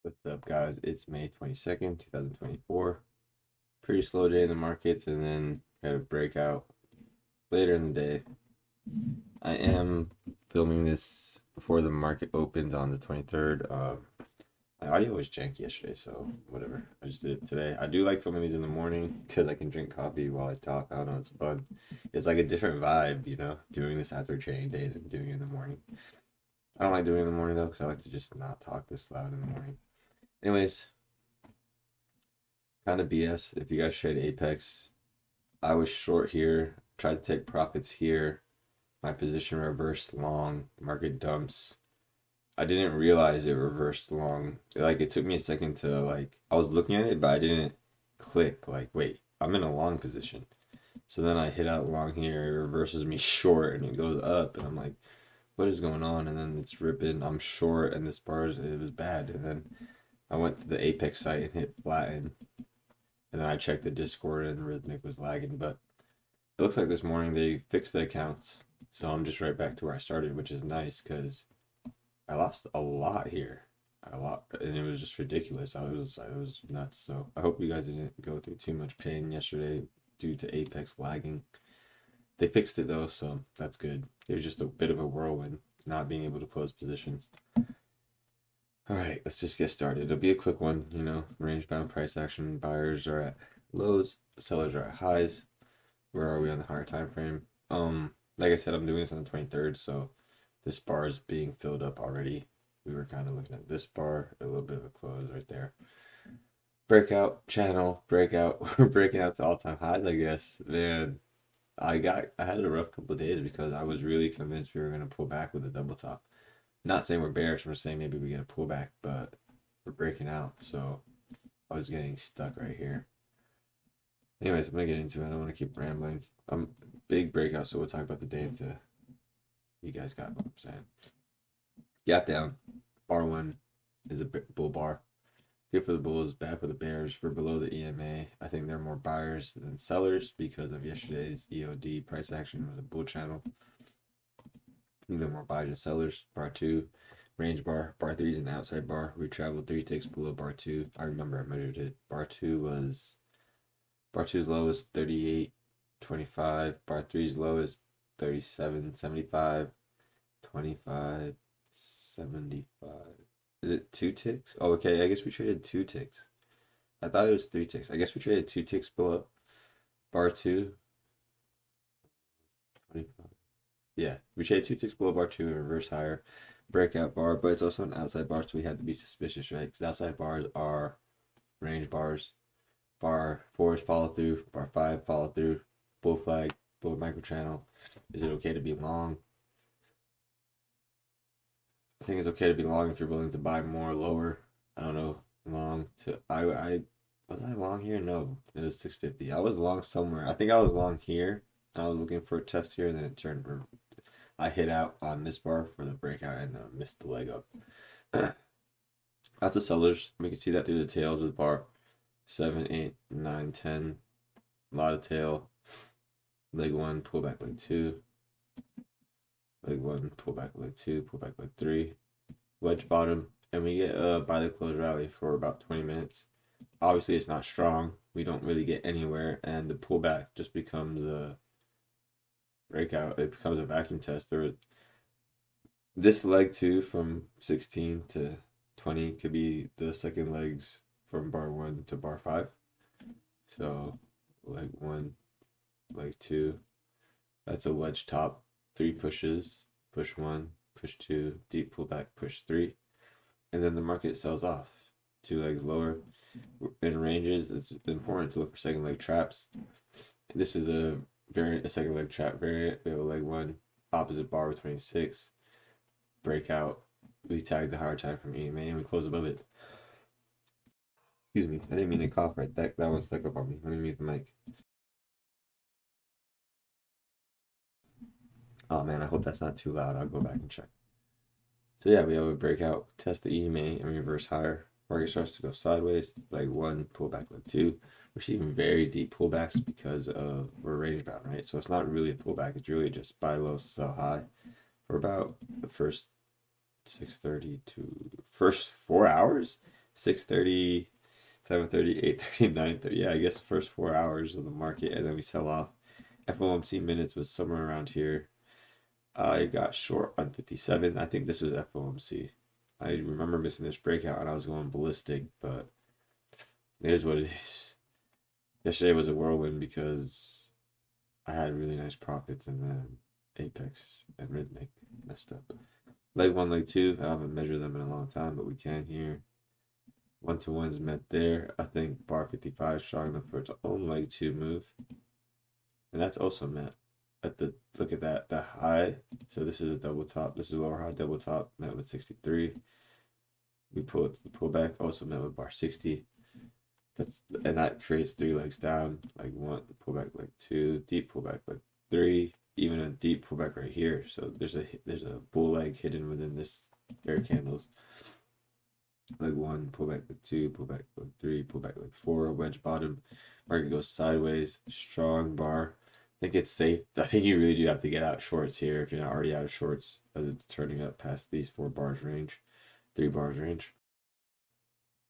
What's up, guys? It's May 22nd, 2024. Pretty slow day in the markets, and then got a breakout later in the day. I am filming this before the market opens on the 23rd. My audio was janky yesterday, so whatever. I just did it today. I do like filming these in the morning because I can drink coffee while I talk. I don't know, it's fun. It's like a different vibe, doing this after a training day than doing it in the morning. I don't like doing it in the morning though, because I like to just not talk this loud in the morning. Anyways, kind of BS. If you guys trade Apex, I was short here, tried to take profits here. My position reversed long, market dumps. I didn't realize it reversed long. Like it took me a second to I was looking at it, but I didn't click wait, I'm in a long position. So then I hit out long here, it reverses me short and it goes up and I'm like, what is going on? And then it's ripping, I'm short and this bars it was bad. And then I went to the Apex site and hit flatten. And then I checked the Discord and Rhythmic was lagging, but it looks like this morning they fixed the accounts. So I'm just right back to where I started, which is nice because I lost a lot here. A lot, and it was just ridiculous. I was nuts. So I hope you guys didn't go through too much pain yesterday due to Apex lagging. They fixed it though, so that's good. It was just a bit of a whirlwind, not being able to close positions. All right, let's just get started. It'll be a quick one, range bound price action. Buyers are at lows, sellers are at highs. Where are we on the higher time frame? Like I said, I'm doing this on the 23rd, so this bar is being filled up already. We were kind of looking at this bar, a little bit of a close right there. Breakout channel, breakout. We're breaking out to all-time highs, I guess. Man, I had a rough couple of days because I was really convinced we were gonna pull back with a double top. Not saying we're bearish, we're saying maybe we get a pullback, but we're breaking out, so I was getting stuck right here. Anyways, I'm gonna get into it. I don't want to keep rambling. Big breakout, so we'll talk about the day into you guys got what I'm saying. Gap down. Bar one is a bull bar. Good for the bulls, bad for the bears. We're below the EMA. I think there are more buyers than sellers because of yesterday's EOD price action with the bull channel. I think there are more buyers than sellers. Bar two, range bar. Bar three is an outside bar. We traveled 3 ticks below bar two. I remember I measured it. Bar two's low is 38.25. Bar three's low is 37.75. 25.75. Is it 2 ticks? Oh, okay. I guess we traded 2 ticks. I thought it was 3 ticks. I guess we traded 2 ticks below. Bar 2. 25. Yeah, we traded 2 ticks below bar 2 and reverse higher. Breakout bar, but it's also an outside bar, so we have to be suspicious, right? Because outside bars are range bars. Bar 4 is follow through. Bar 5 follow through. Bull flag, bull micro channel. Is it okay to be long? I think it's okay to be long if you're willing to buy more lower. I don't know. Long to I was I long here? No, it was 650. I was long somewhere. I think I was long here. I was looking for a test here, and then it turned. I hit out on this bar for the breakout and missed the leg up. Lots of sellers. We can see that through the tails with bar 7, 8, 9, 10. A lot of tail. Leg one, pull back leg two. Leg one, pull back leg two, pull back leg three. Wedge bottom, and we get a buy the close rally for about 20 minutes. Obviously, it's not strong. We don't really get anywhere, and the pullback just becomes a breakout. It becomes a vacuum test. This leg two from 16 to 20 could be the second legs from bar 1 to bar 5. So leg 1, leg 2, that's a wedge top. 3 pushes, push 1, push 2, deep pullback, push 3, and then the market sells off. 2 legs lower. In ranges, it's important to look for second leg traps. This is a second leg trap variant. We have a leg 1, opposite bar with 26. Breakout. We tag the higher time from EMA and we close above it. Excuse me, I didn't mean to cough right there. That one stuck up on me. Let me mute the mic. Oh man, I hope that's not too loud. I'll go back and check. So yeah, we have a breakout, test the EMA and reverse higher. Market starts to go sideways, leg 1, pull back leg 2. We're seeing very deep pullbacks because we're range bound, right? So it's not really a pullback, it's really just buy low, sell high for about the first 6:30 to first 4 hours. 6:30, 7:30, 8:30, 9:30. Yeah, I guess first 4 hours of the market, and then we sell off. FOMC minutes was somewhere around here. I got short on 57. I think this was FOMC. I remember missing this breakout and I was going ballistic, but it is what it is. Yesterday was a whirlwind because I had really nice profits and then Apex and Rhythmic messed up. Leg one, leg two, I haven't measured them in a long time, but we can here. 1-to-1's met there. I think bar 55 is strong enough for its own leg two move. And that's also met. Look at that, the high. So this is a double top. This is a lower high double top, met with 63. We pull it to the pullback, also met with bar 60. And that creates 3 legs down, like 1, pullback like 2, deep pullback like 3, even a deep pullback right here. So there's a bull leg hidden within this pair of candles. Leg 1, pullback like 2, pullback like 3, pullback like 4, wedge bottom. Market goes sideways, strong bar. I think it's safe. I think you really do have to get out shorts here if you're not already out of shorts, as it's turning up past these 4 bars range, 3 bars range.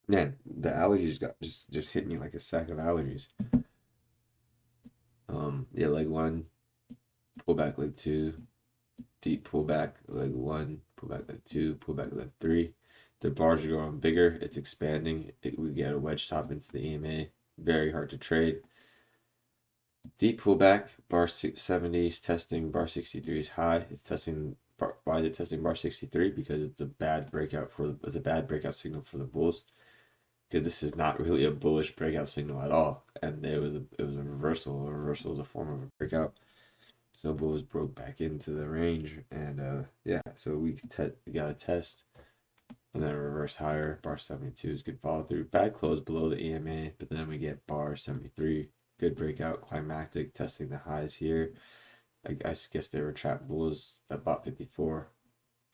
Man, the allergies got just hit me like a sack of allergies. Yeah, leg 1, pullback leg 2, deep pullback leg 1, pullback leg 2, pullback leg 3. The bars are growing bigger. It's expanding. We get a wedge top into the EMA. Very hard to trade. Deep pullback, bar 70s testing bar 63 is high. It's testing. Why is it testing bar 63? Because it's a bad breakout signal for the bulls. Because this is not really a bullish breakout signal at all, and it was a reversal. A reversal is a form of a breakout. So bulls broke back into the range, and yeah, so we got a test, and then a reverse higher. Bar 72 is good follow through. Bad close below the EMA, but then we get bar 73. Good breakout, climactic, testing the highs here. I guess they were trapped bulls that bought 54.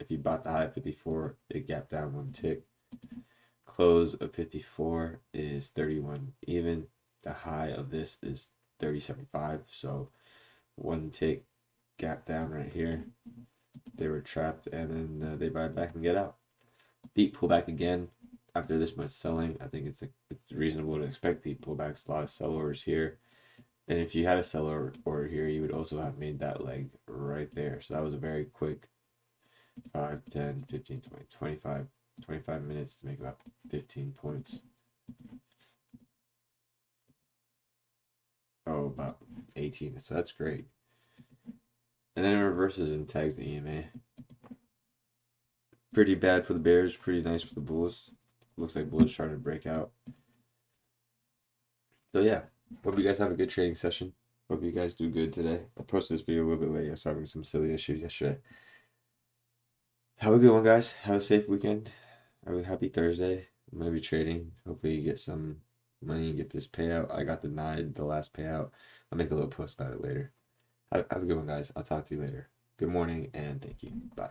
If you bought the high at 54, it gapped down 1 tick. Close of 54 is 31 even. The high of this is 30.75. So 1 tick gap down right here. They were trapped, and then they buy back and get out. Deep pullback again. After this much selling, I think it's reasonable to expect deep pullbacks. A lot of sell orders here. And if you had a seller order here, you would also have made that leg right there. So that was a very quick 5, 10, 15, 20, 25 minutes to make about 15 points. Oh, about 18. So that's great. And then it reverses and tags the EMA. Pretty bad for the bears, pretty nice for the bulls. Looks like bulls starting to break out. So yeah, hope you guys have a good trading session. Hope you guys do good today. I posted this video a little bit late. I was having some silly issues yesterday. Have a good one, guys. Have a safe weekend. Have a happy Thursday. I'm going to be trading. Hopefully you get some money and get this payout. I got denied the last payout. I'll make a little post about it later. Have a good one, guys. I'll talk to you later. Good morning and thank you. Bye.